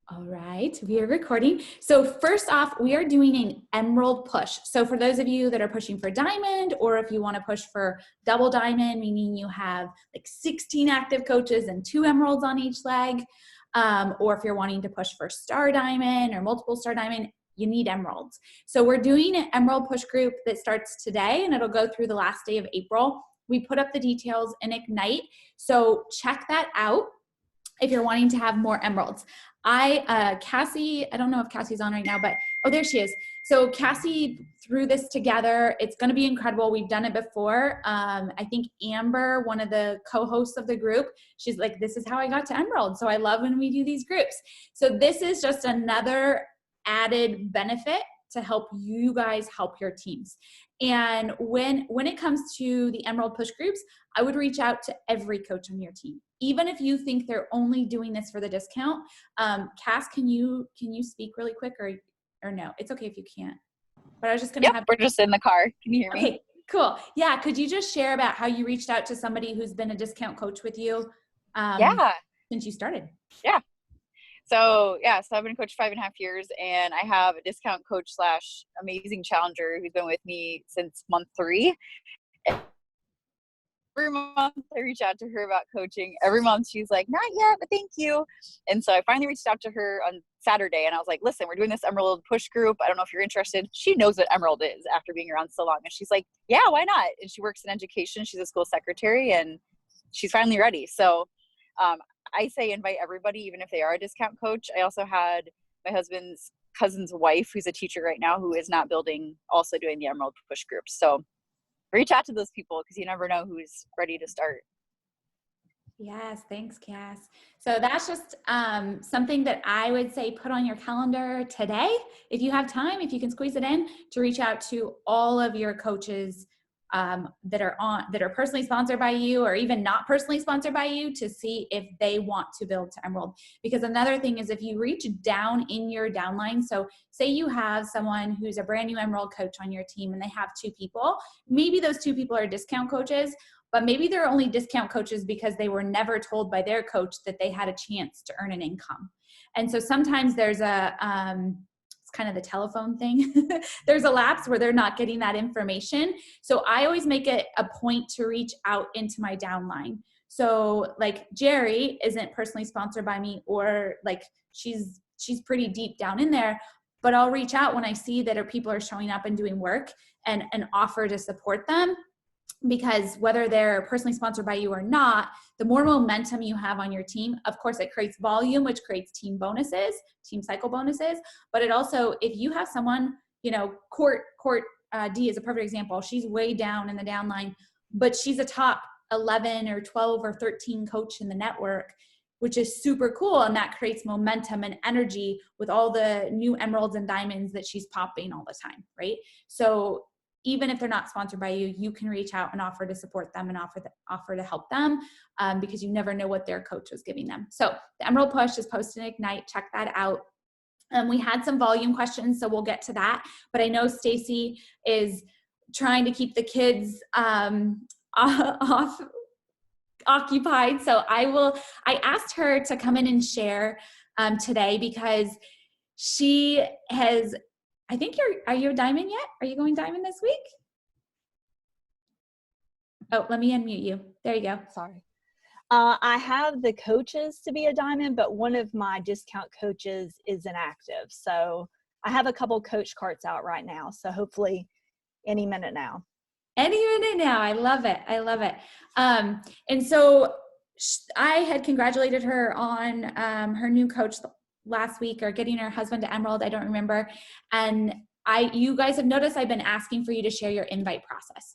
All right, we are recording. So first off, we are doing an emerald push. So for those of you that are pushing for diamond, or if you want to push for double diamond, meaning you have like 16 active coaches and 2 emeralds on each leg, or if you're wanting to push for star diamond or multiple star diamond, you need emeralds. So we're doing an emerald push group that starts today and it'll go through the last day of April. We put up the details in Ignite, so check that out if you're wanting to have more emeralds. Cassie, I don't know if Cassie's on right now, but, oh, there she is. So Cassie threw this together. It's going to be incredible. We've done it before. I think Amber, one of the co-hosts of the group, she's like, this is how I got to emerald. So I love when we do these groups. So this is just another added benefit to help you guys help your teams. And when it comes to the Emerald Push groups, I would reach out to every coach on your team. Even if you think they're only doing this for the discount. Cass, can you speak really quick or no? It's okay if you can't. But I was just gonna have. We're just in the car. Can you hear me? Okay, cool. Yeah, could you just share about how you reached out to somebody who's been a discount coach with you? Since you started. Yeah. So I've been a coach 5.5 years, and I have a discount coach / amazing challenger who's been with me since month 3. Every month I reach out to her about coaching. Every month she's like, not yet, but thank you. And so I finally reached out to her on Saturday, and I was like, listen, we're doing this Emerald Push group. I don't know if you're interested. She knows what Emerald is after being around so long. And she's like, yeah, why not? And she works in education. She's a school secretary, and she's finally ready. So I say invite everybody, even if they are a discount coach. I also had my husband's cousin's wife, who's a teacher right now, who is not building, also doing the Emerald Push groups. So reach out to those people because you never know who's ready to start. Yes, thanks, Cass. So that's just something that I would say put on your calendar today. If you have time, if you can squeeze it in, to reach out to all of your coaches that are personally sponsored by you, or even not personally sponsored by you, to see if they want to build to Emerald. Because another thing is, if you reach down in your downline, so say you have someone who's a brand new Emerald coach on your team and they have 2 people, maybe those 2 people are discount coaches, but maybe they're only discount coaches because they were never told by their coach that they had a chance to earn an income. And so sometimes there's it's kind of the telephone thing. There's a lapse where they're not getting that information. So I always make it a point to reach out into my downline. So like Jerry isn't personally sponsored by me, or like she's pretty deep down in there, but I'll reach out when I see that people are showing up and doing work and offer to support them. Because whether they're personally sponsored by you or not, the more momentum you have on your team, of course, it creates volume, which creates team cycle bonuses. But it also, if you have someone, Court D is a perfect example. She's way down in the downline, but she's a top 11 or 12 or 13 coach in the network, which is super cool. And that creates momentum and energy with all the new emeralds and diamonds that she's popping all the time, right? So even if they're not sponsored by you, you can reach out and offer to support them and offer to help them, because you never know what their coach was giving them. So the Emerald Push is posted in Ignite. Check that out. We had some volume questions, so we'll get to that. But I know Stacy is trying to keep the kids occupied. So I asked her to come in and share today, because she has, I think are you a diamond yet? Are you going diamond this week? Oh, let me unmute you. There you go. Sorry. I have the coaches to be a diamond, but one of my discount coaches is inactive. So I have a couple coach carts out right now. So hopefully any minute now. Any minute now. I love it. I love it. And so I had congratulated her on her new coach last week, or getting her husband to Emerald. I don't remember. And you guys have noticed I've been asking for you to share your invite process.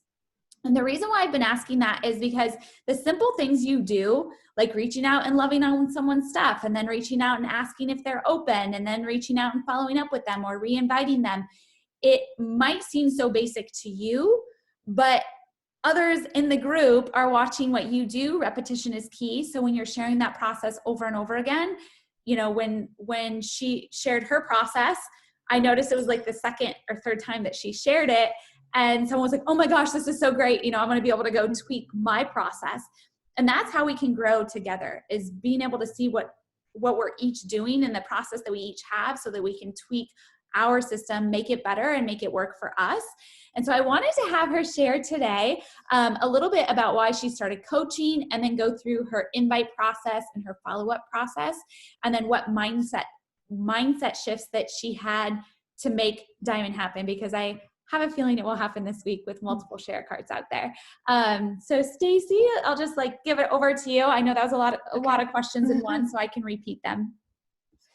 And the reason why I've been asking that is because the simple things you do, like reaching out and loving on someone's stuff, and then reaching out and asking if they're open, and then reaching out and following up with them or re-inviting them, it might seem so basic to you, but others in the group are watching what you do. Repetition is key. So when you're sharing that process over and over again, when she shared her process, I noticed it was like the 2nd or 3rd time that she shared it. And someone was like, oh my gosh, this is so great. I'm going to be able to go tweak my process. And that's how we can grow together, is being able to see what what we're each doing and the process that we each have so that we can tweak our system, make it better and make it work for us. And so I wanted to have her share today a little bit about why she started coaching, and then go through her invite process and her follow-up process, and then what mindset shifts that she had to make Diamond happen, because I have a feeling it will happen this week with multiple share cards out there. So Stacy, I'll just give it over to you. I know that was a lot of questions in one, so I can repeat them.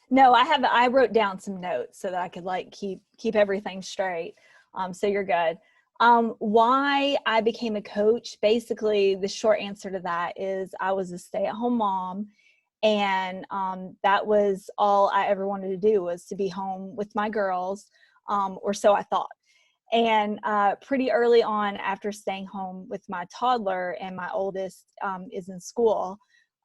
No, I wrote down some notes so that I could keep everything straight. So you're good. Why I became a coach, basically the short answer to that is I was a stay-at-home mom, and that was all I ever wanted to do, was to be home with my girls, or so I thought. And pretty early on, after staying home with my toddler and my oldest is in school,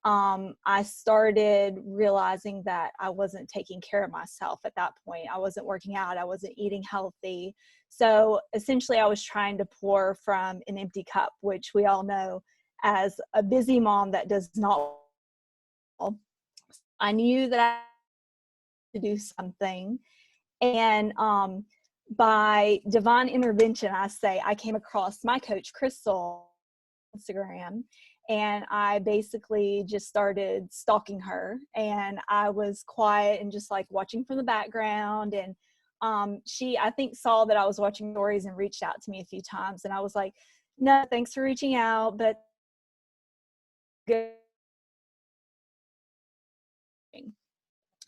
I started realizing that I wasn't taking care of myself at that point. I wasn't working out. I wasn't eating healthy. So essentially I was trying to pour from an empty cup, which we all know as a busy mom that does not. I knew that I had to do something. And by divine intervention, I came across my coach, Crystal, on Instagram. And I basically just started stalking her, and I was quiet and just watching from the background. And she, I think, saw that I was watching stories and reached out to me a few times. And I was like, no, thanks for reaching out, but good.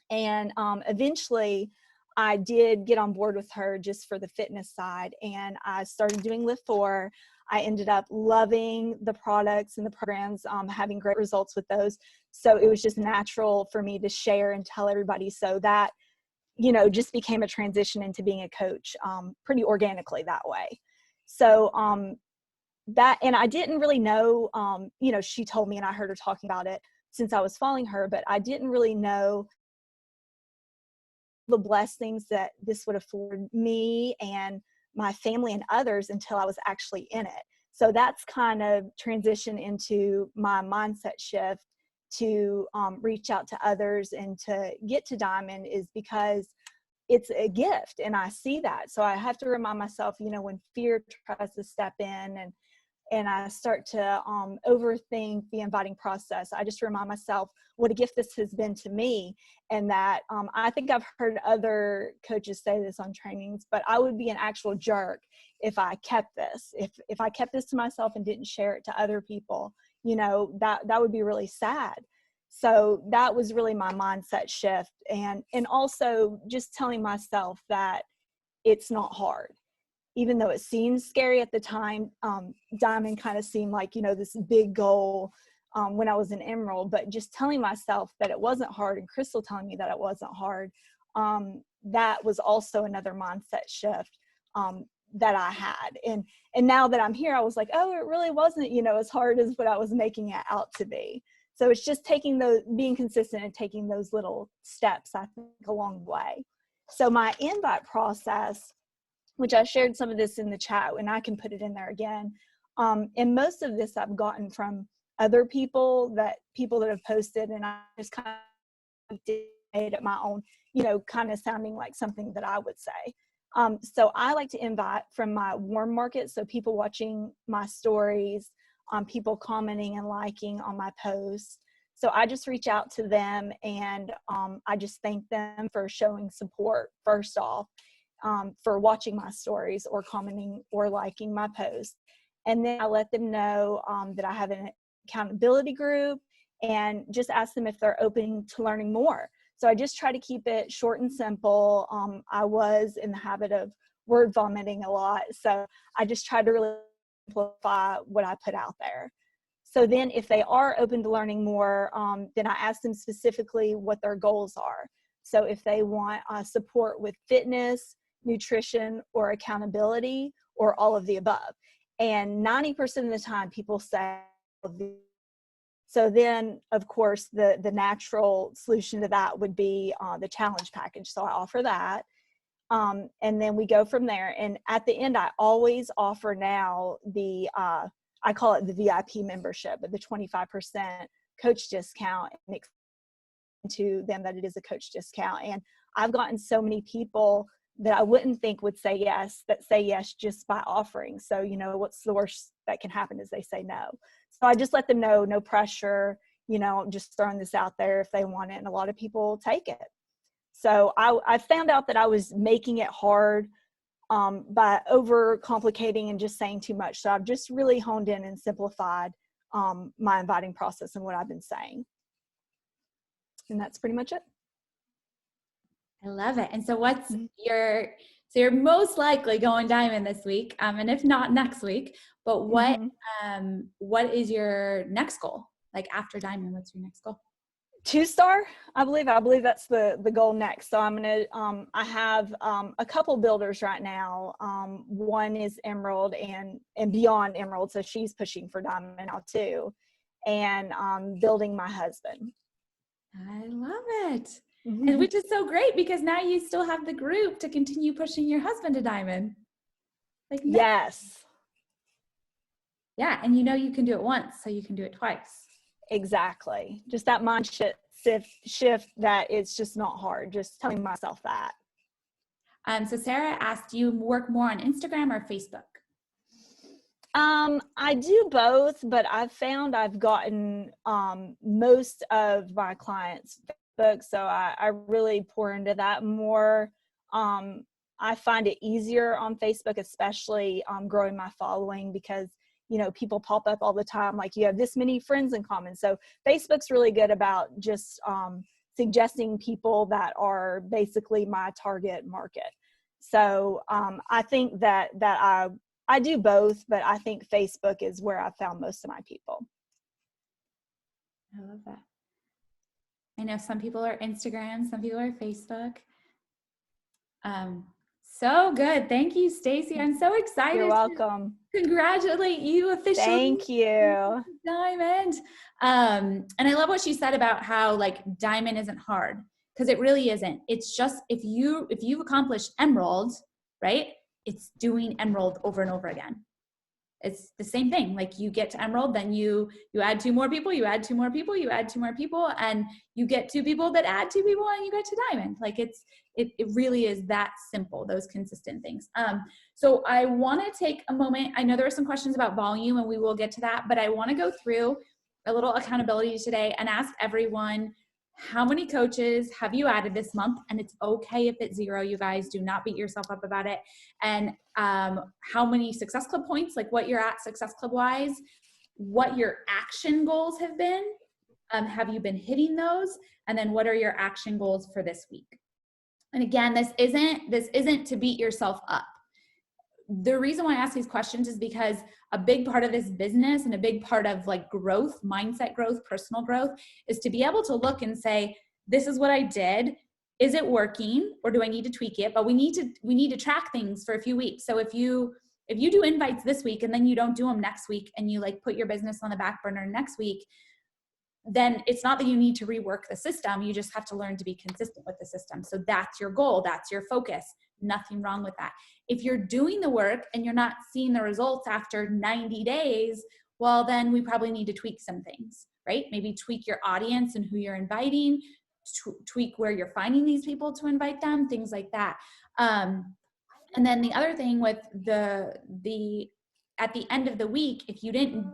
And eventually I did get on board with her just for the fitness side, and I started doing Lift 4. I ended up loving the products and the programs, having great results with those. So it was just natural for me to share and tell everybody. So that, just became a transition into being a coach pretty organically that way. So and I didn't really know, she told me and I heard her talking about it since I was following her, but I didn't really know the blessings that this would afford me and my family and others until I was actually in it. So that's kind of transition into my mindset shift to reach out to others and to get to Diamond, is because it's a gift and I see that. So I have to remind myself, when fear tries to step in and I start to overthink the inviting process, I just remind myself what a gift this has been to me. And that I think I've heard other coaches say this on trainings, but I would be an actual jerk if I kept this. If I kept this to myself and didn't share it to other people, that would be really sad. So that was really my mindset shift. And also just telling myself that it's not hard. Even though it seems scary at the time, Diamond kind of seemed like, this big goal when I was in Emerald, but just telling myself that it wasn't hard, and Crystal telling me that it wasn't hard, that was also another mindset shift that I had. And now that I'm here, I was like, oh, it really wasn't, as hard as what I was making it out to be. So it's just being consistent and taking those little steps, I think, along the way. So my invite process, which I shared some of this in the chat, and I can put it in there again. And most of this I've gotten from other people that have posted, and I just kind of did it my own, kind of sounding like something that I would say. So I like to invite from my warm market. So people watching my stories, people commenting and liking on my posts. So I just reach out to them, and I just thank them for showing support first off. For watching my stories or commenting or liking my posts. And then I let them know that I have an accountability group, and just ask them if they're open to learning more. So I just try to keep it short and simple. I was in the habit of word vomiting a lot. So I just try to really simplify what I put out there. So then if they are open to learning more, then I ask them specifically what their goals are. So if they want support with fitness, nutrition, or accountability, or all of the above. And 90% of the time people say, so then of course the natural solution to that would be the challenge package. So I offer that. And then we go from there. And at the end, I always offer now I call it the VIP membership, but the 25% coach discount. to them that it is a coach discount. And I've gotten so many people that I wouldn't think would say yes, that say yes just by offering. So, you know, what's the worst that can happen is they say no. So I just let them know, no pressure, you know, just throwing this out there if they want it. And a lot of people take it. So I found out that I was making it hard by over complicating and just saying too much. So I've just really honed in and simplified my inviting process and what I've been saying. And that's pretty much it. I love it. And so you're most likely going diamond this week, and if not next week, but what is your next goal? Like after diamond, what's your next goal? 2-star, I believe that's the goal next. So I'm going to, I have a couple builders right now. One is emerald and beyond emerald. So she's pushing for diamond now too. And building my husband. I love it. And which is so great because now you still have the group to continue pushing your husband to diamond. Like, yes. Yeah. And you know, you can do it once, so you can do it twice. Exactly. Just that mindset shift that it's just not hard. Just telling myself that. So Sarah asked, do you work more on Instagram or Facebook? I do both, but I've found I've gotten most of my clients Facebook, so I really pour into that more. I find it easier on Facebook, especially growing my following, because you know, people pop up all the time, like you have this many friends in common. So Facebook's really good about just suggesting people that are basically my target market. So I think that I do both, but I think Facebook is where I found most of my people. I love that. I know some people are Instagram, some people are Facebook. So good. Thank you, Stacy. I'm so excited. You're welcome. Congratulate you officially. Thank you. Diamond. And I love what she said about how like diamond isn't hard, because it really isn't. It's just if you've accomplished emerald, right? It's doing emerald over and over again. It's the same thing. Like you get to emerald, then you add 2 more people, you add 2 more people, you add 2 more people, and you get 2 people that add 2 people, and you get to diamond. Like it really is that simple, those consistent things. So I want to take a moment. I know there are some questions about volume and we will get to that, but I want to go through a little accountability today and ask everyone, how many coaches have you added this month? And it's okay if it's 0, you guys. Do not beat yourself up about it. And how many Success Club points, like what you're at Success Club wise, what your action goals have been. Have you been hitting those? And then what are your action goals for this week? And again, this isn't to beat yourself up. The reason why I ask these questions is because a big part of this business and a big part of like growth, mindset growth, personal growth, is to be able to look and say, this is what I did. Is it working, or do I need to tweak it? But we need to track things for a few weeks. So if you do invites this week and then you don't do them next week, and you like put your business on the back burner next week, then it's not that you need to rework the system. You just have to learn to be consistent with the system. So that's your goal. That's your focus. Nothing wrong with that. If you're doing the work and you're not seeing the results after 90 days, well, then we probably need to tweak some things, right? Maybe tweak your audience and who you're inviting, tweak where you're finding these people to invite them, things like that. And then the other thing with at the end of the week, if you didn't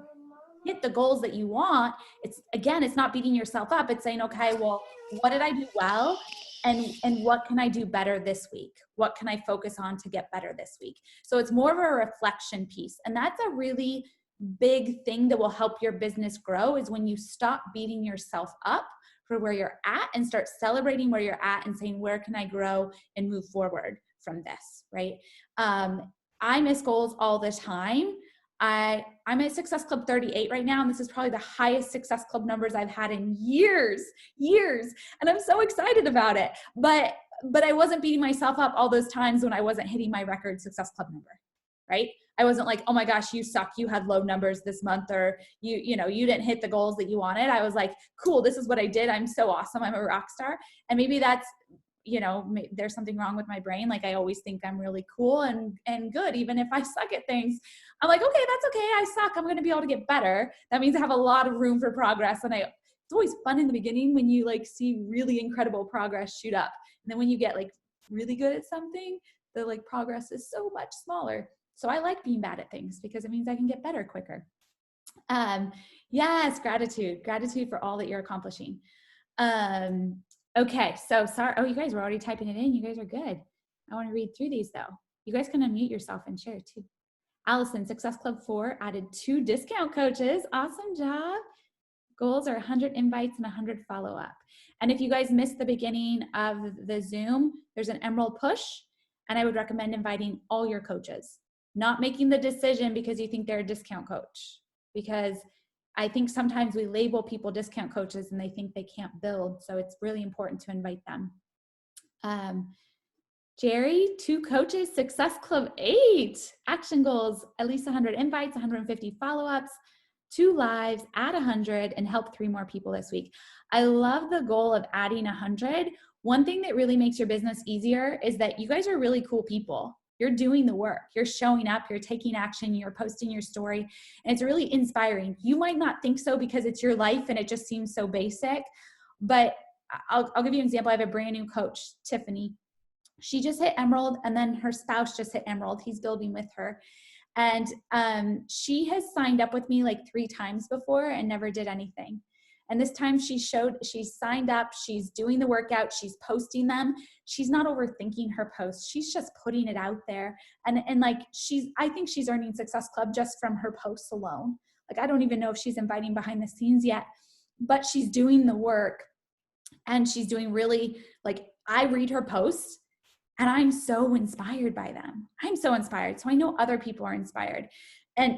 hit the goals that you want, it's not beating yourself up. It's saying, okay, well, what did I do well? And what can I do better this week? What can I focus on to get better this week? So it's more of a reflection piece. And that's a really big thing that will help your business grow, is when you stop beating yourself up for where you're at and start celebrating where you're at and saying, where can I grow and move forward from this, right? I miss goals all the time. I'm at Success Club 38 right now, and this is probably the highest Success Club numbers I've had in years, and I'm so excited about it. But I wasn't beating myself up all those times when I wasn't hitting my record Success Club number, right? I wasn't like, oh my gosh, you suck, you had low numbers this month, or you didn't hit the goals that you wanted. I was like, cool, this is what I did. I'm so awesome. I'm a rock star. And maybe that's, there's something wrong with my brain. Like I always think I'm really cool and good, even if I suck at things. I'm like, okay, that's okay. I suck. I'm going to be able to get better. That means I have a lot of room for progress. And it's always fun in the beginning when you like see really incredible progress shoot up. And then when you get like really good at something, the like progress is so much smaller. So I like being bad at things because it means I can get better quicker. Yes, gratitude for all that you're accomplishing. Okay, so sorry. Oh, you guys were already typing it in. You guys are good. I want to read through these though. You guys can unmute yourself and share too. Allison, Success Club 4 added 2 discount coaches. Awesome job. Goals are 100 invites and 100 follow-up. And if you guys missed the beginning of the Zoom, there's an Emerald push, and I would recommend inviting all your coaches, not making the decision because you think they're a discount coach, because I think sometimes we label people discount coaches and they think they can't build. So it's really important to invite them. Jerry, 2 coaches, Success Club 8, action goals, at least 100 invites, 150 follow-ups, 2 lives, add 100, and help 3 more people this week. I love the goal of adding 100. One thing that really makes your business easier is that you guys are really cool people. You're doing the work. You're showing up. You're taking action. You're posting your story. And it's really inspiring. You might not think so because it's your life and it just seems so basic. But I'll give you an example. I have a brand new coach, Tiffany. She just hit Emerald, and then her spouse just hit Emerald. He's building with her. And she has signed up with me like 3 times before and never did anything. And this time she's signed up, she's doing the workout, she's posting them. She's not overthinking her posts. She's just putting it out there. And like I think she's earning Success Club just from her posts alone. Like, I don't even know if she's inviting behind the scenes yet, but she's doing the work, and she's doing really, like, I read her posts and I'm so inspired by them. I'm so inspired. So I know other people are inspired. And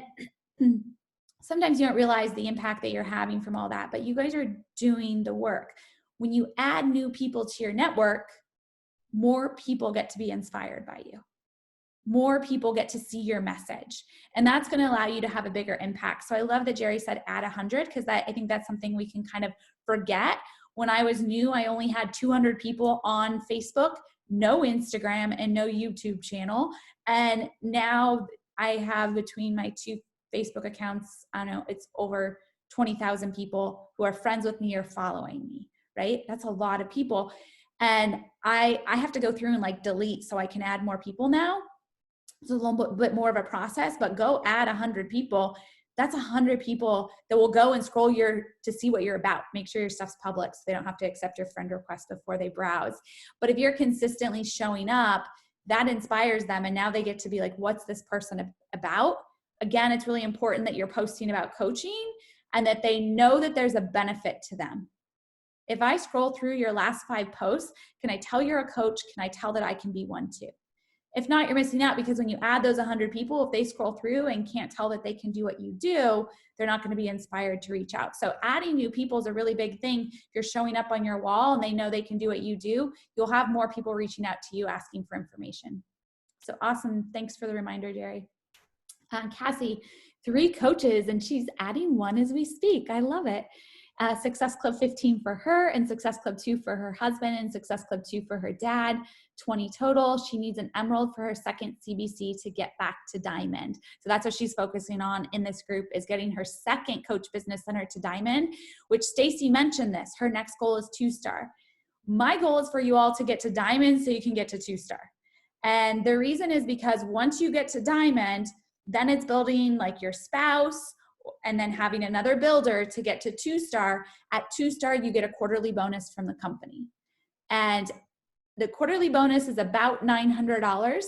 sometimes you don't realize the impact that you're having from all that, but you guys are doing the work. When you add new people to your network, more people get to be inspired by you. More people get to see your message. And that's going to allow you to have a bigger impact. So I love that Jerry said add 100, because I think that's something we can kind of forget. When I was new, I only had 200 people on Facebook, no Instagram, and no YouTube channel. And now I have, between my 2 Facebook accounts, I don't know, it's over 20,000 people who are friends with me or following me, right? That's a lot of people. And I have to go through and like delete so I can add more people now. It's a little bit more of a process, but go add 100 people. That's 100 people that will go and scroll to see what you're about. Make sure your stuff's public so they don't have to accept your friend request before they browse. But if you're consistently showing up, that inspires them. And now they get to be like, what's this person about? Again, it's really important that you're posting about coaching and that they know that there's a benefit to them. If I scroll through your last 5 posts, can I tell you're a coach? Can I tell that I can be one too? If not, you're missing out, because when you add those 100 people, if they scroll through and can't tell that they can do what you do, they're not going to be inspired to reach out. So adding new people is a really big thing. If you're showing up on your wall and they know they can do what you do, you'll have more people reaching out to you asking for information. So awesome. Thanks for the reminder, Jerry. Cassie, 3 coaches, and she's adding 1 as we speak. I love it. Success Club 15 for her, and Success Club 2 for her husband, and Success Club 2 for her dad, 20 total. She needs an Emerald for her second CBC to get back to Diamond. So that's what she's focusing on in this group, is getting her second Coach Business Center to Diamond, which Stacy mentioned this. Her next goal is 2-star. My goal is for you all to get to Diamond so you can get to 2-star. And the reason is because once you get to Diamond, then it's building like your spouse, and then having another builder to get to 2-star. At 2-star, you get a quarterly bonus from the company. And the quarterly bonus is about $900.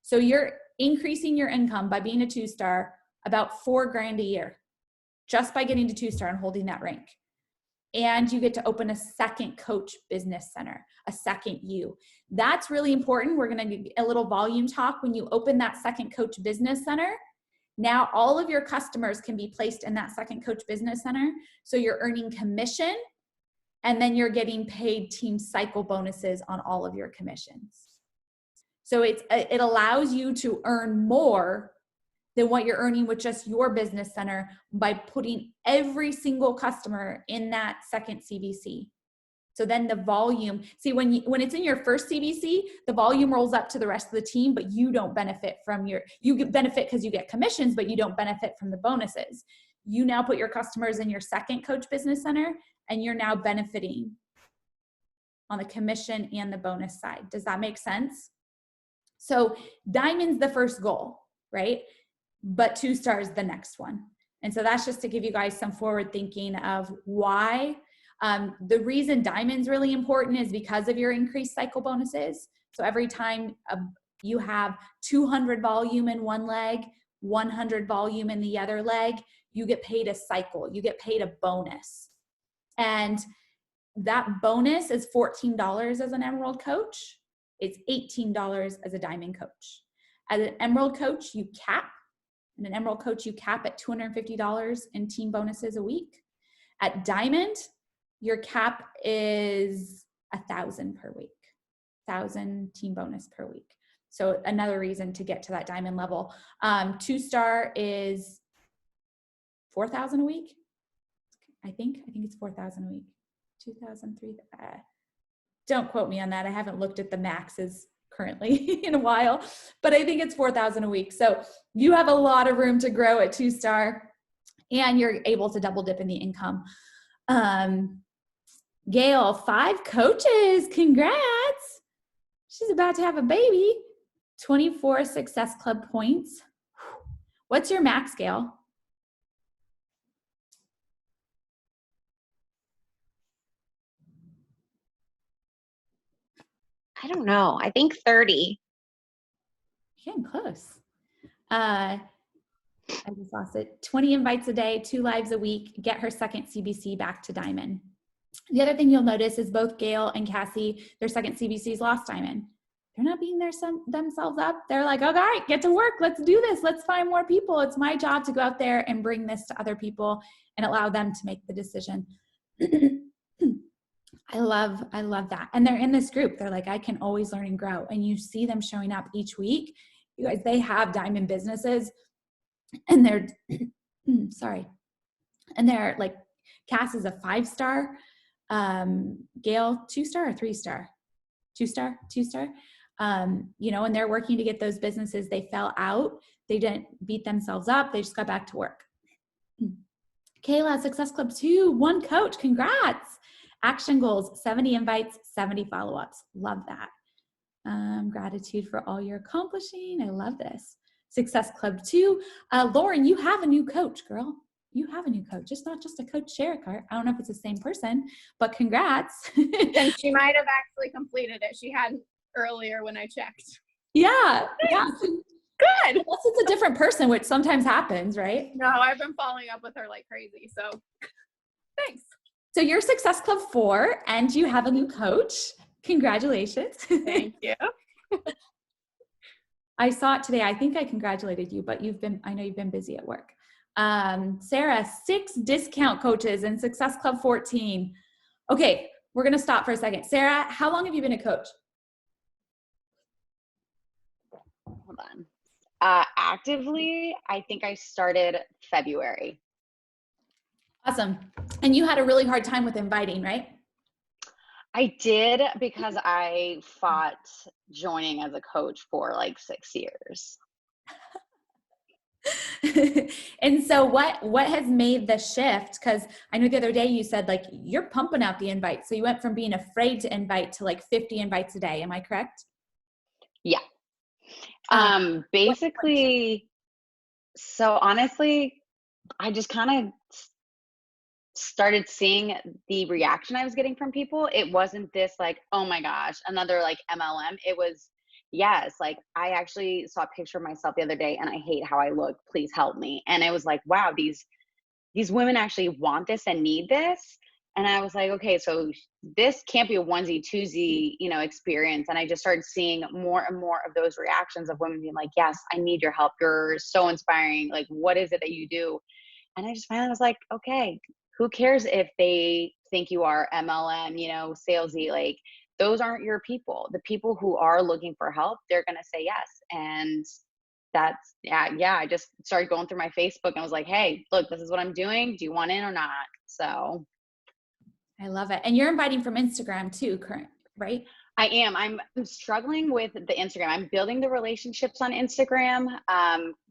So you're increasing your income by being a 2-star about $4,000 a year, just by getting to 2-star and holding that rank. And you get to open a second Coach Business Center, a second you. That's really important. We're going to get a little volume talk. When you open that second Coach Business Center, now all of your customers can be placed in that second Coach Business Center. So you're earning commission, and then you're getting paid team cycle bonuses on all of your commissions. So it allows you to earn more than what you're earning with just your business center by putting every single customer in that second CBC. So then the volume, see, when it's in your first CBC, the volume rolls up to the rest of the team, but you don't benefit from you benefit because you get commissions, but you don't benefit from the bonuses. You now put your customers in your second Coach Business Center, and you're now benefiting on the commission and the bonus side. Does that make sense? So diamond's the first goal, right? But 2-star is the next one. And so that's just to give you guys some forward thinking of why. The reason diamond's really important is because of your increased cycle bonuses. So every time you have 200 volume in one leg, 100 volume in the other leg, you get paid a cycle, you get paid a bonus. And that bonus is $14 as an Emerald coach. It's $18 as a Diamond coach. As an Emerald coach, you cap. And an Emerald coach, you cap at $250 in team bonuses a week. At Diamond, your cap is $1,000 per week, 1,000 team bonus per week. So another reason to get to that Diamond level. 2-star is 4,000 a week. I think it's 4,000 a week. 2,000, 3,000. Don't quote me on that. I haven't looked at the maxes currently in a while, but I think it's 4,000 a week. So you have a lot of room to grow at 2-star, and you're able to double dip in the income. Gail, 5 coaches. Congrats. She's about to have a baby. 24 Success Club points. What's your max, Gail? I don't know. I think 30. Getting close. I just lost it. 20 invites a day, 2 lives a week, get her second CBC back to Diamond. The other thing you'll notice is both Gail and Cassie, their second CBCs lost Diamond. They're not beating themselves up. They're like, all right, get to work. Let's do this. Let's find more people. It's my job to go out there and bring this to other people and allow them to make the decision. I love that. And they're in this group. They're like, I can always learn and grow. And you see them showing up each week. You guys, they have Diamond businesses, and they're, sorry. And they're like, Cass is a 5-star, Gail, 2-star or 3-star? 2-star. You know, and they're working to get those businesses. They fell out. They didn't beat themselves up. They just got back to work. Kayla, Success Club 2, 1 coach. Congrats. Action goals, 70 invites, 70 follow-ups. Love that. Gratitude for all you're accomplishing. I love this. Success Club 2. Lauren, you have a new coach, girl. You have a new coach. It's not just a coach share cart. I don't know if it's the same person, but congrats. And she might have actually completed it. She hadn't earlier when I checked. Yeah. Good. Unless it's a different person, which sometimes happens, right? No, I've been following up with her like crazy. So thanks. So you're Success Club 4 and you have a new coach. Congratulations. Thank you. I saw it today. I think I congratulated you, but I know you've been busy at work. Sarah, 6 discount coaches in Success Club 14. Okay, we're going to stop for a second. Sarah, how long have you been a coach? Hold on. Actively, I think I started February. Awesome. And you had a really hard time with inviting, right? I did, because I fought joining as a coach for like 6 years. And so what has made the shift? Because I know the other day you said like you're pumping out the invites. So you went from being afraid to invite to like 50 invites a day. Am I correct? Yeah. Basically, so honestly, I just kind of started seeing the reaction I was getting from people. It wasn't this like, oh my gosh, another like MLM. It was, yes, like I actually saw a picture of myself the other day and I hate how I look. Please help me. And it was like, wow, these women actually want this and need this. And I was like, okay, so this can't be a onesie, twosie, experience. And I just started seeing more and more of those reactions of women being like, yes, I need your help. You're so inspiring. Like, what is it that you do? And I just finally was like, okay, who cares if they think you are MLM, salesy? Like, those aren't your people. The people who are looking for help, they're going to say yes. And that's, yeah, I just started going through my Facebook and was like, hey, look, this is what I'm doing. Do you want in or not? So. I love it. And you're inviting from Instagram too, right? I am. I'm struggling with the Instagram. I'm building the relationships on Instagram,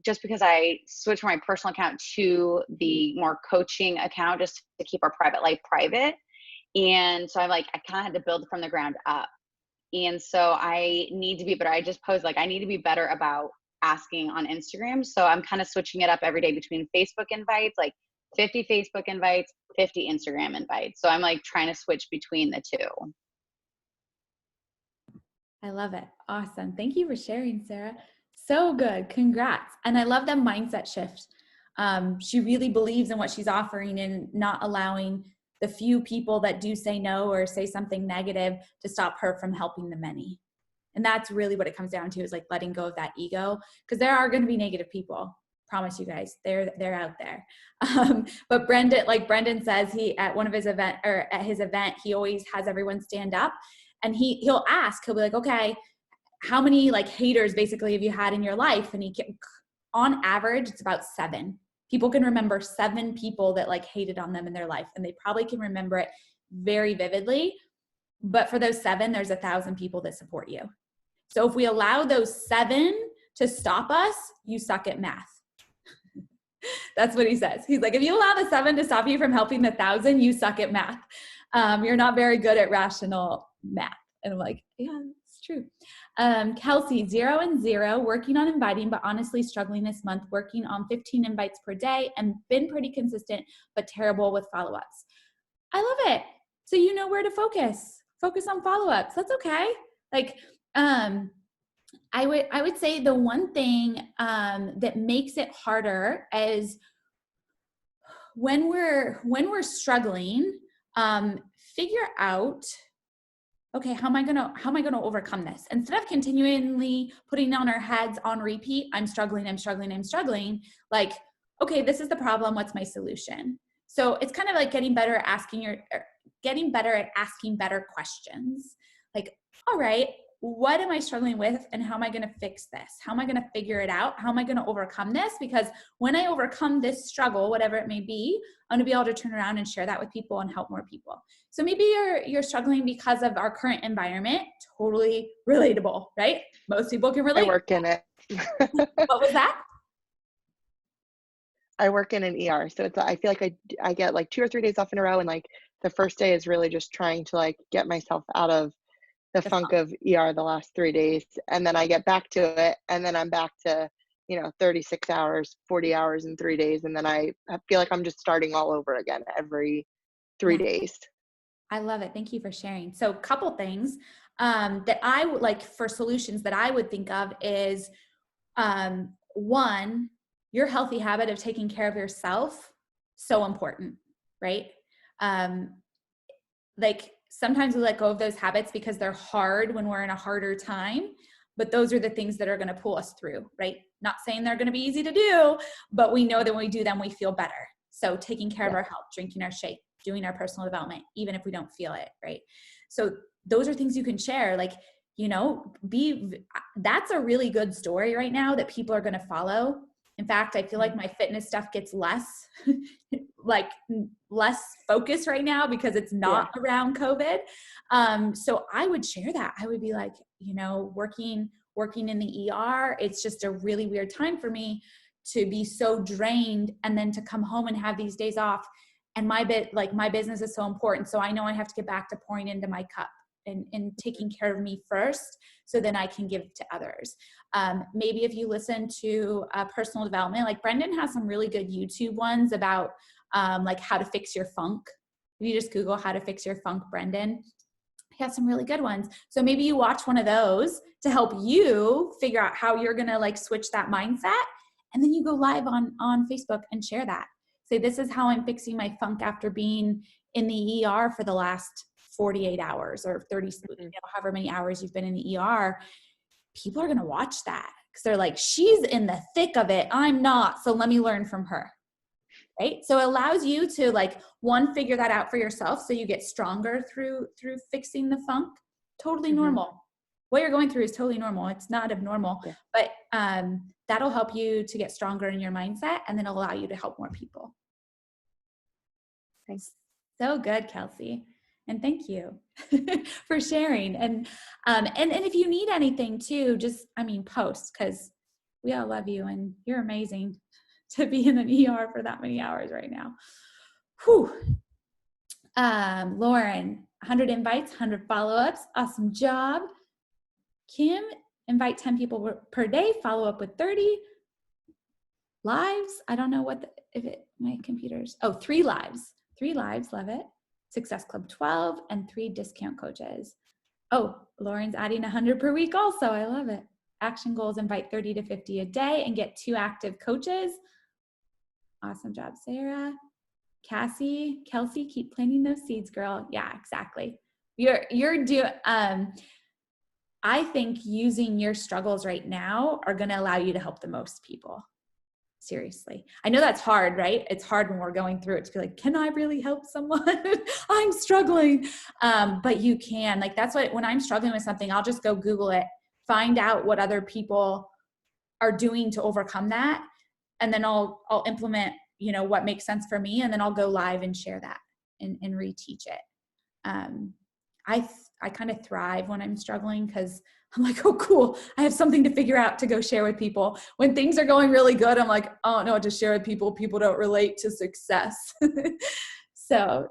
just because I switched from my personal account to the more coaching account just to keep our private life private. And so I kind of had to build from the ground up. And so I need to be better. I just posed like I need to be better about asking on Instagram. So I'm kind of switching it up every day between Facebook invites, like 50 Facebook invites, 50 Instagram invites. So I'm like trying to switch between the two. I love it. Awesome. Thank you for sharing, Sarah. So good. Congrats. And I love that mindset shift. She really believes in what she's offering and not allowing the few people that do say no or say something negative to stop her from helping the many. And that's really what it comes down to, is like letting go of that ego, because there are going to be negative people. Promise you guys, they're out there. But Brendan, like Brendan says, he at his event, he always has everyone stand up, and he'll be like, okay, how many like haters basically have you had in your life? And on average, it's about 7. People can remember 7 people that like hated on them in their life, and they probably can remember it very vividly. But for those 7, there's 1,000 people that support you. So if we allow those 7 to stop us, you suck at math. That's what he says. He's like, if you allow the 7 to stop you from helping the 1,000, you suck at math. You're not very good at rational math. And I'm like, yeah, it's true. Kelsey, 0 and 0, working on inviting, but honestly struggling this month, working on 15 invites per day and been pretty consistent, but terrible with follow-ups. I love it. So you know where to focus. Focus on follow-ups. That's okay. Like, I would say the one thing that makes it harder is when we're struggling, figure out, okay, how am I gonna overcome this? Instead of continually putting on our heads on repeat, I'm struggling, like, okay, this is the problem, what's my solution? So it's kind of like getting better at asking better questions. Like, all right, what am I struggling with, and how am I gonna fix this? How am I gonna figure it out? How am I gonna overcome this? Because when I overcome this struggle, whatever it may be, I'm gonna be able to turn around and share that with people and help more people. So maybe you're struggling because of our current environment. Totally relatable, right? Most people can relate. I work in it. What was that? I work in an ER, so I feel like I get like 2 or 3 days off in a row, and like the first day is really just trying to like get myself out of the funk of ER the last 3 days, and then I get back to it, and then I'm back to 36 hours, 40 hours in 3 days, and then I feel like I'm just starting all over again every 3 days. I love it. Thank you for sharing. So a couple things that I would like for solutions that I would think of is, one, your healthy habit of taking care of yourself, so important, right? Like sometimes we let go of those habits because they're hard when we're in a harder time, but those are the things that are going to pull us through, right? Not saying they're going to be easy to do, but we know that when we do them, we feel better. So taking care of our health, drinking our shake, doing our personal development, even if we don't feel it, right? So those are things you can share, like, that's a really good story right now that people are going to follow. In fact, I feel like my fitness stuff gets less focus right now because it's not around COVID. So I would share that. I would be like, working in the ER, it's just a really weird time for me to be so drained and then to come home and have these days off. And my business is so important. So I know I have to get back to pouring into my cup and taking care of me first, so then I can give to others. Maybe if you listen to personal development, like Brendan has some really good YouTube ones about like how to fix your funk. If you just Google how to fix your funk, Brendan, he has some really good ones. So maybe you watch one of those to help you figure out how you're gonna like switch that mindset. And then you go live on Facebook and share that. Say, this is how I'm fixing my funk after being in the ER for the last 48 hours or 30, however many hours you've been in the ER. People are going to watch that because they're like, she's in the thick of it, I'm not. So let me learn from her. Right. So it allows you to like, one, figure that out for yourself. So you get stronger through fixing the funk. Totally normal. What you're going through is totally normal. It's not abnormal, but that'll help you to get stronger in your mindset and then allow you to help more people. Thanks. So good, Kelsey. And thank you for sharing. And if you need anything too, just, post, because we all love you and you're amazing to be in an ER for that many hours right now. Whew. Lauren, 100 invites, 100 follow-ups. Awesome job. Kim, invite 10 people per day, follow up with 30 lives. I don't know my computer's, 3 lives. 3 lives, love it. Success Club 12 and 3 discount coaches. Oh, Lauren's adding 100 per week also. I love it. Action goals, invite 30 to 50 a day and get 2 active coaches. Awesome job, Sarah. Kelsey, keep planting those seeds, girl. Yeah, exactly. I think using your struggles right now are going to allow you to help the most people. Seriously. I know that's hard, right? It's hard when we're going through it to be like, can I really help someone? I'm struggling. But you can. Like, that's what, when I'm struggling with something, I'll just go Google it, find out what other people are doing to overcome that. And then I'll implement, what makes sense for me. And then I'll go live and share that and reteach it. I kind of thrive when I'm struggling because I'm like, oh, cool. I have something to figure out to go share with people. When things are going really good, I'm like, I don't know what to share with people. People don't relate to success. So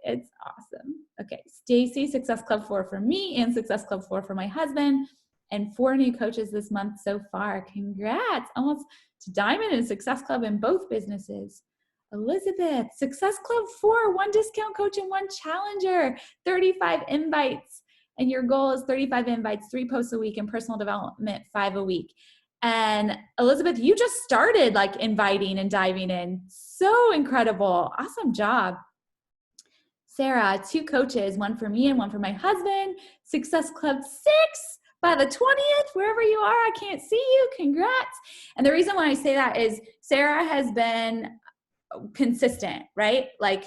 it's awesome. Okay. Stacy, Success Club 4 for me and Success Club 4 for my husband, and 4 new coaches this month so far. Congrats. Almost to Diamond and Success Club in both businesses. Elizabeth, Success Club 4, 1 discount coach and 1 challenger, 35 invites. And your goal is 35 invites, 3 posts a week, and personal development 5 a week. And Elizabeth, you just started like inviting and diving in. So incredible. Awesome job. Sarah, 2 coaches, 1 for me and 1 for my husband. Success Club 6 by the 20th, wherever you are. I can't see you. Congrats. And the reason why I say that is Sarah has been consistent, right? Like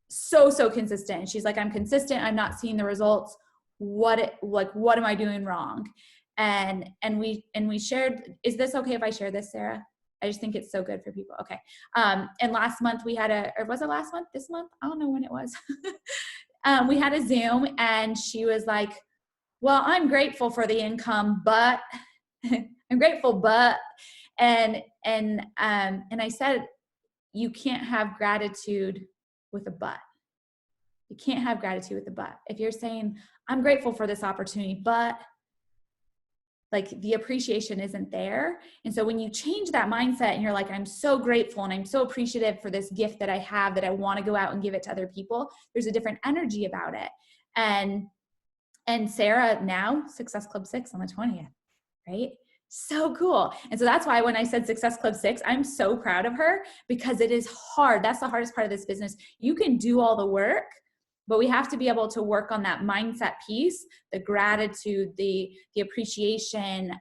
so consistent. She's like, I'm consistent. I'm not seeing the results. What am I doing wrong? And we shared, is this okay if I share this, Sarah? I just think it's so good for people. Okay. And last month we had or was it last month? This month? I don't know when it was. We had a Zoom and she was like, well, I'm grateful for the income, but I'm grateful, but, and I said, you can't have gratitude with a but. You can't have gratitude with a but. If you're saying, I'm grateful for this opportunity, but like the appreciation isn't there. And so when you change that mindset and you're like, I'm so grateful and I'm so appreciative for this gift that I have that I want to go out and give it to other people, there's a different energy about it. And Sarah now, Success Club 6 on the 20th, right? So cool. And so that's why when I said Success Club 6, I'm so proud of her because it is hard. That's the hardest part of this business. You can do all the work, but we have to be able to work on that mindset piece, the gratitude, the appreciation,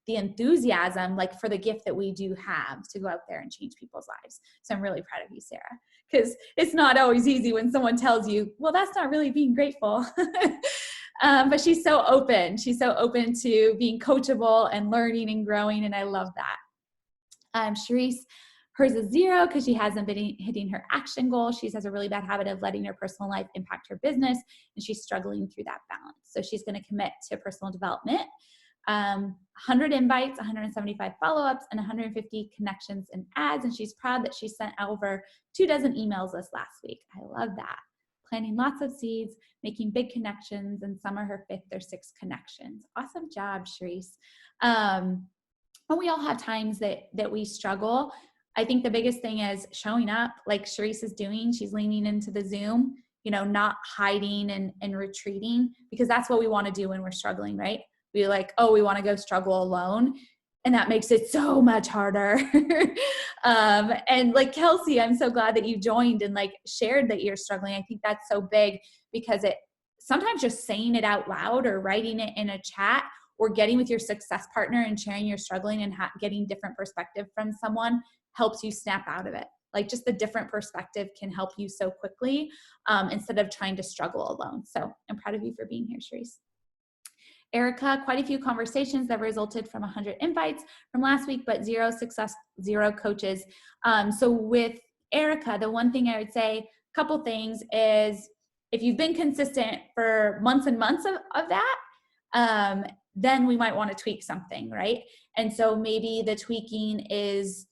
the enthusiasm, like for the gift that we do have to go out there and change people's lives. So I'm really proud of you, Sarah, because it's not always easy when someone tells you, well, that's not really being grateful. But she's so open. She's so open to being coachable and learning and growing, and I love that. Sharice, hers is 0 because she hasn't been hitting her action goal. She has a really bad habit of letting her personal life impact her business, and she's struggling through that balance. So she's going to commit to personal development. 100 invites, 175 follow-ups, and 150 connections and ads, and she's proud that she sent over 24 emails this last week. I love that. Planting lots of seeds, making big connections, and some are her 5th or 6th connections. Awesome job, Sharice. And we all have times that we struggle. I think the biggest thing is showing up like Sharice is doing. She's leaning into the Zoom, not hiding and retreating, because that's what we want to do when we're struggling, right? We we want to go struggle alone. And that makes it so much harder. And like Kelsey, I'm so glad that you joined and like shared that you're struggling. I think that's so big because it sometimes just saying it out loud or writing it in a chat or getting with your success partner and sharing you're struggling and getting different perspective from someone helps you snap out of it. Like just the different perspective can help you so quickly instead of trying to struggle alone. So I'm proud of you for being here, Sharice. Erica, quite a few conversations that resulted from 100 invites from last week, but 0 success, 0 coaches. So with Erica, the one thing I would say, a couple things is if you've been consistent for months and months of that, then we might want to tweak something, right? And so maybe the tweaking is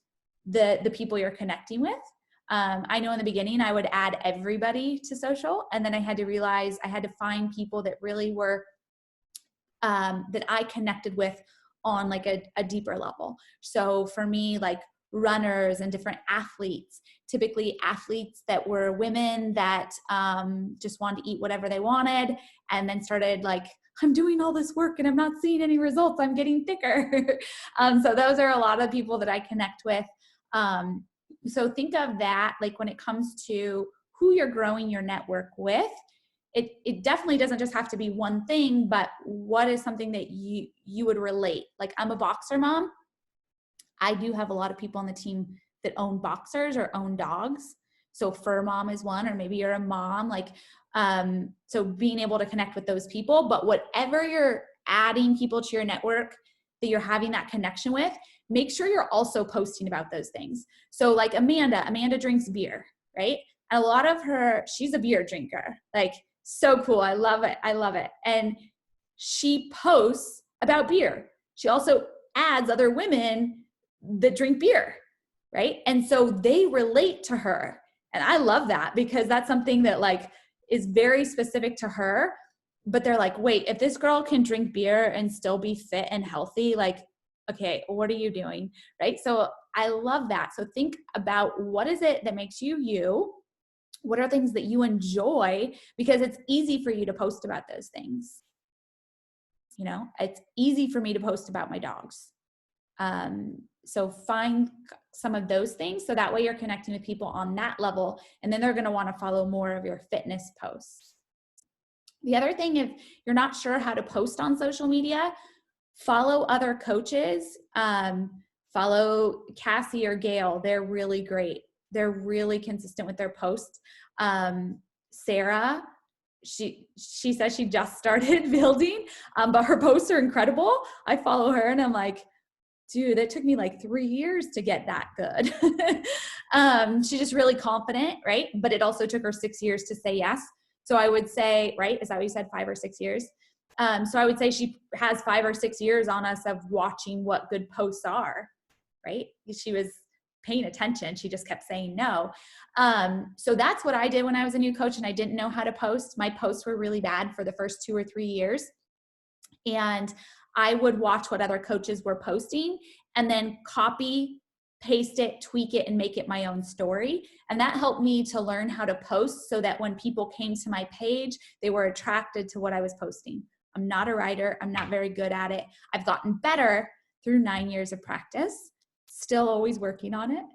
the people you're connecting with. I know in the beginning I would add everybody to social, and then I had to realize I had to find people that really were, that I connected with on like a deeper level. So for me, like runners and different athletes, typically athletes that were women that just wanted to eat whatever they wanted, and then started like, I'm doing all this work and I'm not seeing any results, I'm getting thicker. So those are a lot of people that I connect with. So think of that, like when it comes to who you're growing your network with, it definitely doesn't just have to be one thing, but what is something that you would relate? Like I'm a boxer mom. I do have a lot of people on the team that own boxers or own dogs. So fur mom is one, or maybe you're a mom, like, so being able to connect with those people, but whatever you're adding people to your network that you're having that connection with, make sure you're also posting about those things. So like Amanda drinks beer, right? And a lot of she's a beer drinker, like so cool. I love it. And she posts about beer. She also adds other women that drink beer, right? And so they relate to her. And I love that because that's something that like is very specific to her. But they're like, wait, if this girl can drink beer and still be fit and healthy, like, okay, what are you doing, right? So I love that. So think about what is it that makes you you? What are things that you enjoy? Because it's easy for you to post about those things. You know, it's easy for me to post about my dogs. So find some of those things so that way you're connecting with people on that level, and then they're going to want to follow more of your fitness posts. The other thing, if you're not sure how to post on social media, follow other coaches. Follow Cassie or Gail. They're really great. They're really consistent with their posts. Sarah, she says she just started building, but her posts are incredible. I follow her and I'm like, dude, it took me like 3 years to get that good. She's just really confident, right? But it also took her 6 years to say yes. So I would say, right, is that what you said, 5 or 6 years? So I would say she has 5 or 6 years on us of watching what good posts are, right? She was paying attention. She just kept saying no. So that's what I did when I was a new coach and I didn't know how to post. My posts were really bad for the first 2 or 3 years. And I would watch what other coaches were posting and then copy, paste it, tweak it, and make it my own story. And that helped me to learn how to post so that when people came to my page, they were attracted to what I was posting. I'm not a writer. I'm not very good at it. I've gotten better through 9 years of practice, still always working on it.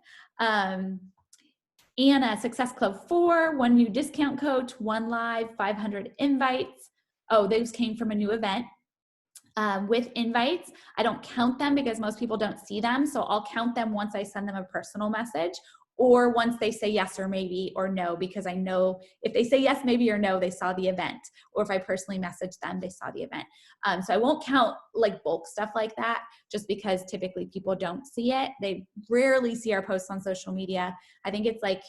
Anna, Success Club 4, 1 new discount coach, 1 live, 500 invites. Oh, those came from a new event. With invites, I don't count them because most people don't see them. So I'll count them once I send them a personal message or once they say yes or maybe or no, because I know if they say yes, maybe or no, they saw the event. Or if I personally message them, they saw the event. So I won't count like bulk stuff like that just because typically people don't see it. They rarely see our posts on social media. I think it's like,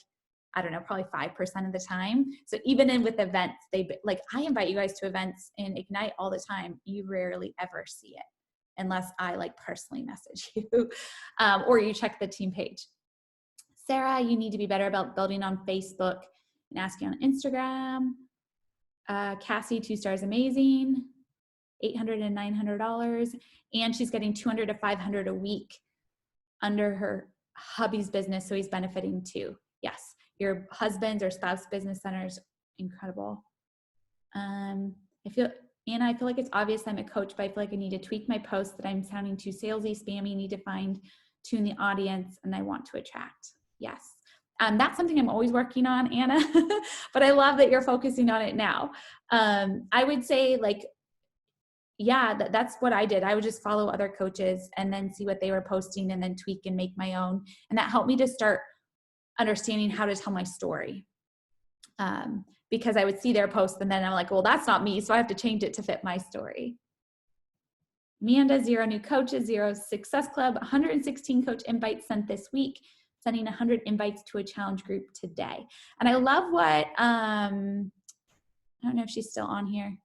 I don't know, probably 5% of the time. So even with events, I invite you guys to events in Ignite all the time. You rarely ever see it unless I like personally message you or you check the team page. Sarah, you need to be better about building on Facebook and asking on Instagram. Cassie, 2 stars, amazing. $800 and $900. And she's getting $200 to $500 a week under her hubby's business. So he's benefiting too. Yes. Your husband's or spouse business center is incredible. Anna, I feel like it's obvious I'm a coach, but I feel like I need to tweak my posts that I'm sounding too salesy, spammy, need to tune the audience, and I want to attract. Yes. That's something I'm always working on, Anna, but I love that you're focusing on it now. I would say that's what I did. I would just follow other coaches and then see what they were posting and then tweak and make my own. And that helped me to start understanding how to tell my story. Because I would see their post and then I'm like, well, that's not me. So I have to change it to fit my story. Amanda, 0 new coaches, 0 Success Club, 116 coach invites sent this week, sending 100 invites to a challenge group today. And I love what, I don't know if she's still on here,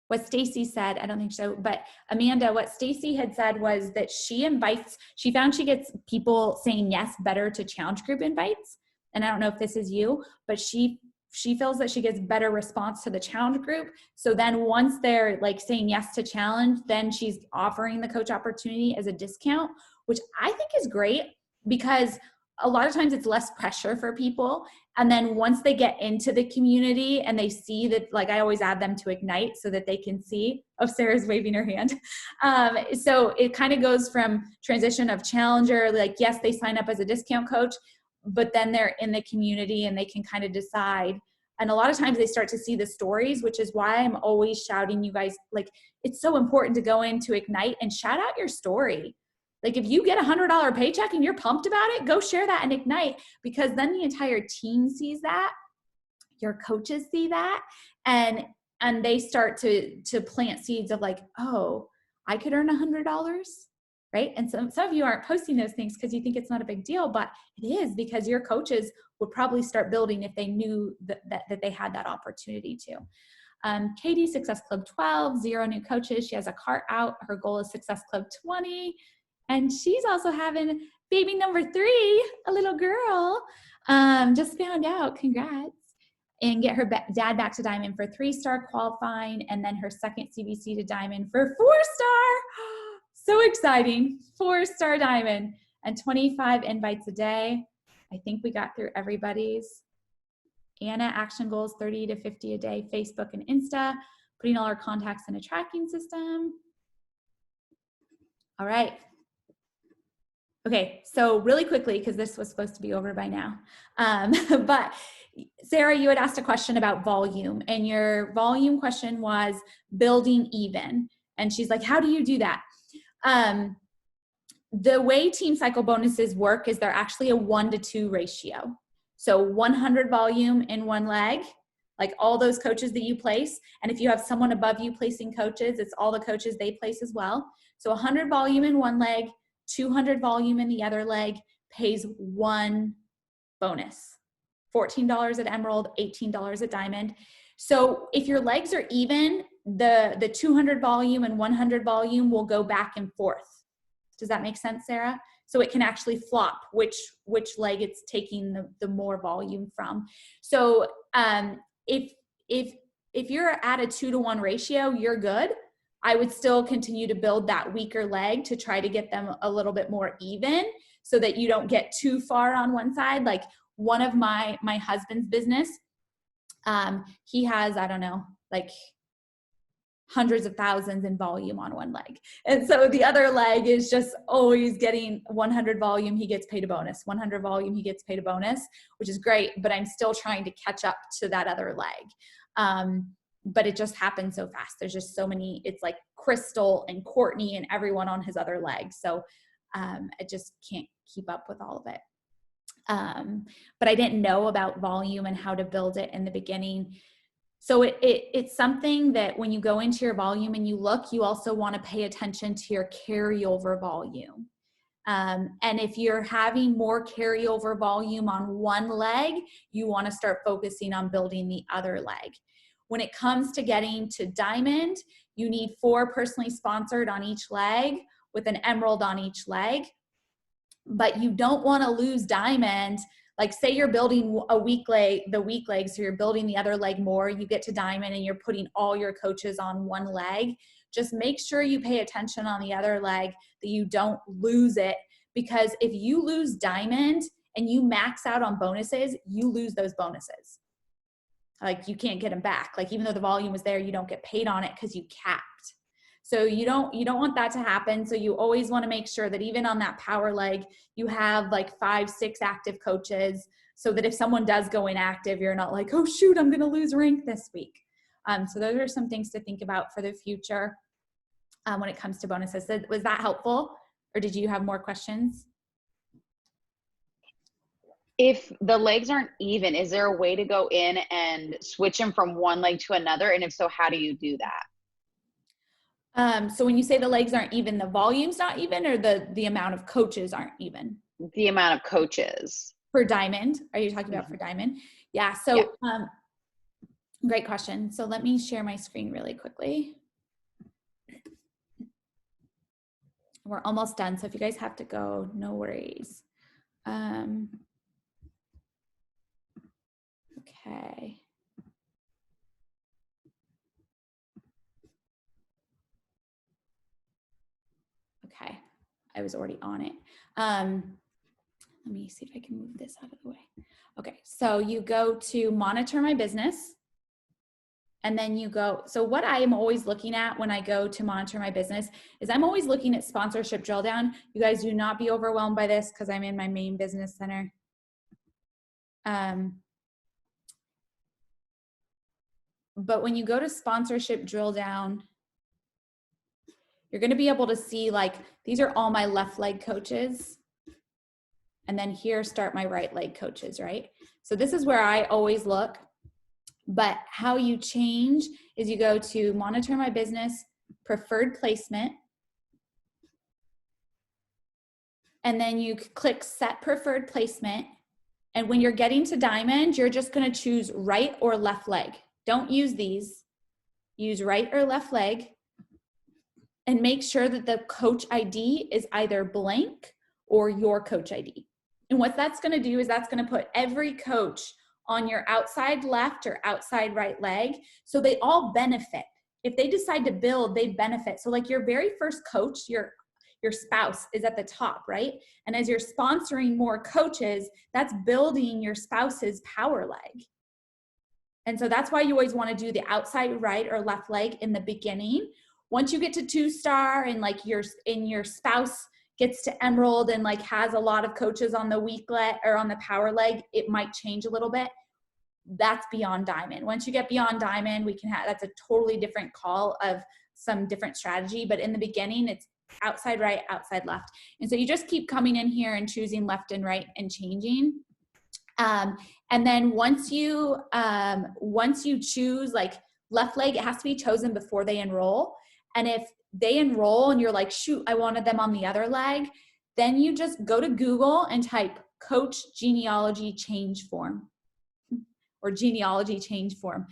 what Stacy said. I don't think so, but Amanda, what Stacy had said was that she found she gets people saying yes better to challenge group invites and I don't know if this is you, but she feels that she gets better response to the challenge group. So then once they're like saying yes to challenge, then she's offering the coach opportunity as a discount, which I think is great, because a lot of times it's less pressure for people. And then once they get into the community and they see that, like I always add them to Ignite so that they can see, oh, Sarah's waving her hand. So it kind of goes from transition of challenger, like, yes, they sign up as a discount coach, but then they're in the community and they can kind of decide. And a lot of times they start to see the stories, which is why I'm always shouting you guys, like, it's so important to go into Ignite and shout out your story. Like if you get $100 paycheck and you're pumped about it, go share that in Ignite, because then the entire team sees that, your coaches see that, and they start to plant seeds of like, oh, I could earn $100, right? And some of you aren't posting those things because you think it's not a big deal, but it is, because your coaches would probably start building if they knew that they had that opportunity to. Katie, Success Club 12, 0 new coaches. She has a cart out. Her goal is Success Club 20. And she's also having baby number 3, a little girl. Just found out, congrats. And get her dad back to Diamond for 3-star qualifying, and then her second CBC to Diamond for 4-star. So exciting, 4-star Diamond, and 25 invites a day. I think we got through everybody's. Anna, action goals 30 to 50 a day, Facebook and Insta, putting all our contacts in a tracking system. All right. Okay, so really quickly, because this was supposed to be over by now, but Sarah, you had asked a question about volume, and your volume question was building even. And she's like, how do you do that? The way team cycle bonuses work is they're actually a 1-to-2 ratio. So 100 volume in one leg, like all those coaches that you place. And if you have someone above you placing coaches, it's all the coaches they place as well. So 100 volume in one leg, 200 volume in the other leg, pays 1 bonus. $14 at Emerald, $18 at Diamond. So if your legs are even, the 200 volume and 100 volume will go back and forth. Does that make sense, Sarah? So it can actually flop which leg it's taking the more volume from. So if you're at a 2-to-1 ratio, you're good. I would still continue to build that weaker leg to try to get them a little bit more even, so that you don't get too far on one side. Like one of my husband's business, he has, I don't know, like hundreds of thousands in volume on one leg. And so the other leg is just always getting 100 volume, he gets paid a bonus. 100 volume, he gets paid a bonus, which is great, but I'm still trying to catch up to that other leg. But it just happens so fast. There's just so many, it's like Crystal and Courtney and everyone on his other leg. So I just can't keep up with all of it. But I didn't know about volume and how to build it in the beginning. So it's something that when you go into your volume and you look, you also want to pay attention to your carryover volume. And if you're having more carryover volume on one leg, you want to start focusing on building the other leg. When it comes to getting to Diamond, you need 4 personally sponsored on each leg with an Emerald on each leg. But you don't want to lose Diamond. Like say you're building a weak leg, the weak leg, so you're building the other leg more, you get to Diamond and you're putting all your coaches on one leg. Just make sure you pay attention on the other leg, that you don't lose it, because if you lose Diamond and you max out on bonuses, you lose those bonuses. Like you can't get them back. Like even though the volume was there, you don't get paid on it because you capped. So you don't want that to happen. So you always want to make sure that even on that power leg, you have like 5-6 active coaches, so that if someone does go inactive, you're not like, oh shoot, I'm going to lose rank this week. So those are some things to think about for the future when it comes to bonuses. So was that helpful, or did you have more questions? If the legs aren't even, is there a way to go in and switch them from one leg to another? And if so, how do you do that? So when you say the legs aren't even, the volume's not even, or the amount of coaches aren't even? The amount of coaches. For Diamond, are you talking about for Diamond? Yeah, so yeah. Great question. So let me share my screen really quickly. We're almost done, so if you guys have to go, no worries. Okay. Okay, I was already on it. Let me see if I can move this out of the way. Okay, so you go to monitor my business, and then you go, so what I am always looking at when I go to monitor my business is I'm always looking at sponsorship drill down. You guys do not be overwhelmed by this because I'm in my main business center. But when you go to sponsorship drill down, you're going to be able to see, like, these are all my left leg coaches. And then here start my right leg coaches, right? So this is where I always look. But how you change is you go to monitor my business, preferred placement. And then you click set preferred placement. And when you're getting to diamond, you're just going to choose right or left leg. Don't use these. Use right or left leg. And make sure that the coach ID is either blank or your coach ID. And what that's going to do is that's going to put every coach on your outside left or outside right leg, so they all benefit. If they decide to build, they benefit. So like your very first coach, your spouse is at the top, right? And as you're sponsoring more coaches, that's building your spouse's power leg. And so that's why you always want to do the outside right or left leg in the beginning. Once you get to 2-star and like your spouse gets to emerald and like has a lot of coaches on the weak leg or on the power leg, it might change a little bit. That's beyond diamond. Once you get beyond diamond, we can have, that's a totally different call of some different strategy. But in the beginning, it's outside right, outside left. And so you just keep coming in here and choosing left and right and changing. And then once you choose like left leg, it has to be chosen before they enroll. And if they enroll and you're like, shoot, I wanted them on the other leg, then you just go to Google and type coach genealogy change form or genealogy change form.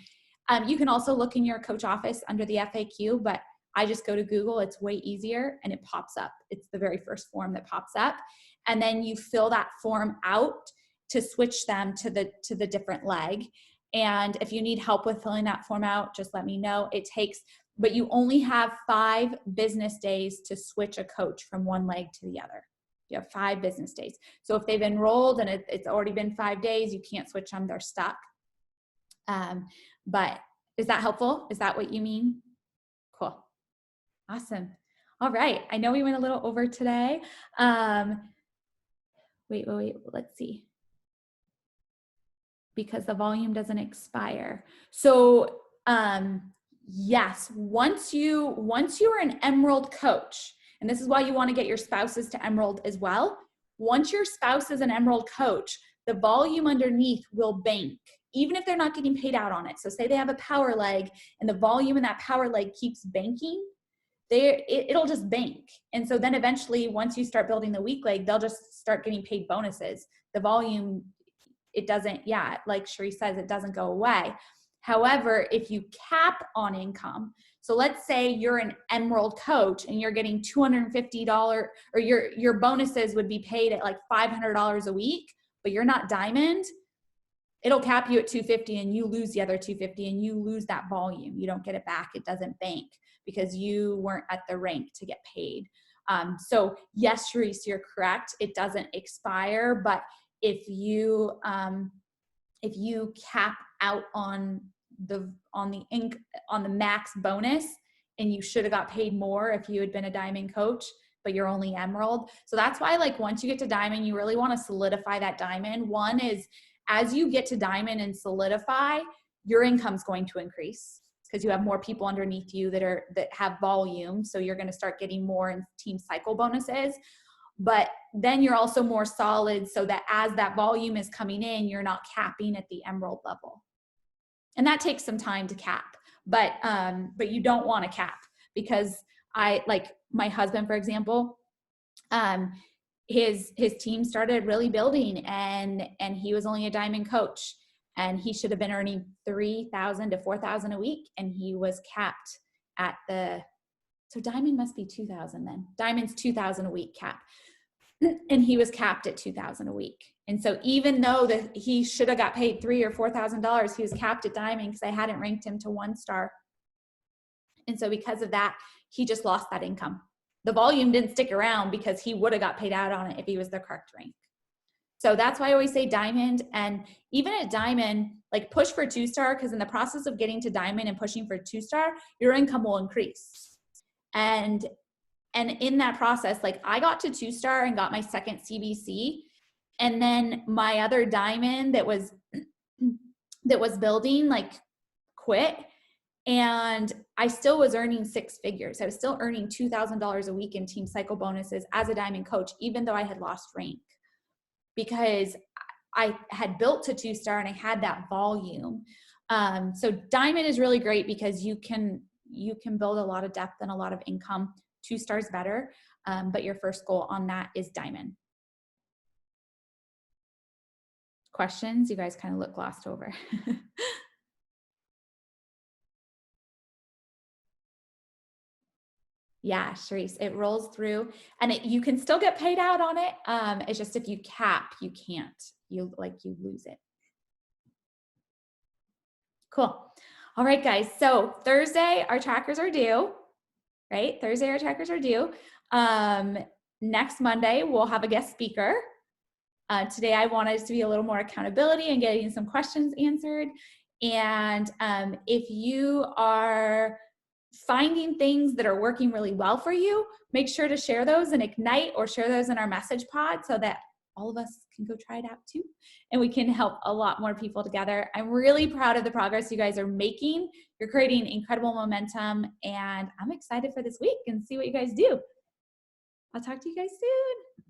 You can also look in your coach office under the FAQ, but I just go to Google. It's way easier and it pops up. It's the very first form that pops up. And then you fill that form out to switch them to the different leg. And if you need help with filling that form out, just let me know. It takes, but you only have 5 business days to switch a coach from one leg to the other. You have 5 business days. So if they've enrolled and it's already been 5 days, you can't switch them, they're stuck. But is that helpful? Is that what you mean? Cool. Awesome. All right. I know we went a little over today. Wait, let's see. Because the volume doesn't expire. So yes, once you are an emerald coach, and this is why you want to get your spouses to emerald as well. Once your spouse is an emerald coach, the volume underneath will bank, even if they're not getting paid out on it. So say they have a power leg and the volume in that power leg keeps banking, it'll just bank. And so then eventually, once you start building the weak leg, they'll just start getting paid bonuses. The volume, it doesn't, yeah, like Cherie says, it doesn't go away. However, if you cap on income, so let's say you're an emerald coach and you're getting $250, or your bonuses would be paid at like $500 a week, but you're not diamond, it'll cap you at $250 and you lose the other $250 and you lose that volume. You don't get it back. It doesn't bank because you weren't at the rank to get paid. So yes, Sharice, you're correct. It doesn't expire, but if you cap out on the max bonus and you should have got paid more if you had been a diamond coach, but you're only emerald. So that's why, like, once you get to diamond, you really want to solidify that diamond. One is, as you get to diamond and solidify, your income's going to increase because you have more people underneath you that have volume. So you're going to start getting more in team cycle bonuses. But then you're also more solid so that as that volume is coming in, you're not capping at the emerald level. And that takes some time to cap, but you don't want to cap, because like my husband, for example, his team started really building and he was only a diamond coach and he should have been earning $3,000 to $4,000 a week. And he was capped at so diamond must be 2,000 then. Diamond's 2,000 a week cap. And he was capped at 2,000 a week. And so even though that he should have got paid $3,000 or $4,000, he was capped at diamond because I hadn't ranked him to 1-star. And so because of that, he just lost that income. The volume didn't stick around because he would have got paid out on it if he was the correct rank. So that's why I always say diamond. And even at diamond, like push for 2-star, because in the process of getting to diamond and pushing for 2-star, your income will increase. And in that process, like I got to 2-star and got my second CBC. And then my other diamond that was building, like, quit. And I still was earning 6 figures. I was still earning $2,000 a week in team cycle bonuses as a diamond coach, even though I had lost rank, because I had built to 2-star and I had that volume. So diamond is really great because you can build a lot of depth and a lot of income. 2-star is better, but your first goal on that is diamond. Questions? You guys kind of look glossed over. Yeah, Sharice, it rolls through, and you can still get paid out on it. It's just if you cap, you can't. You lose it. Cool. All right, guys. So Thursday, our trackers are due, right? Thursday, our trackers are due. Next Monday, we'll have a guest speaker. Today, I wanted to be a little more accountability and getting some questions answered. And if you are finding things that are working really well for you, make sure to share those in Ignite or share those in our message pod so that all of us can go try it out too. And we can help a lot more people together. I'm really proud of the progress you guys are making. You're creating incredible momentum, and I'm excited for this week and see what you guys do. I'll talk to you guys soon.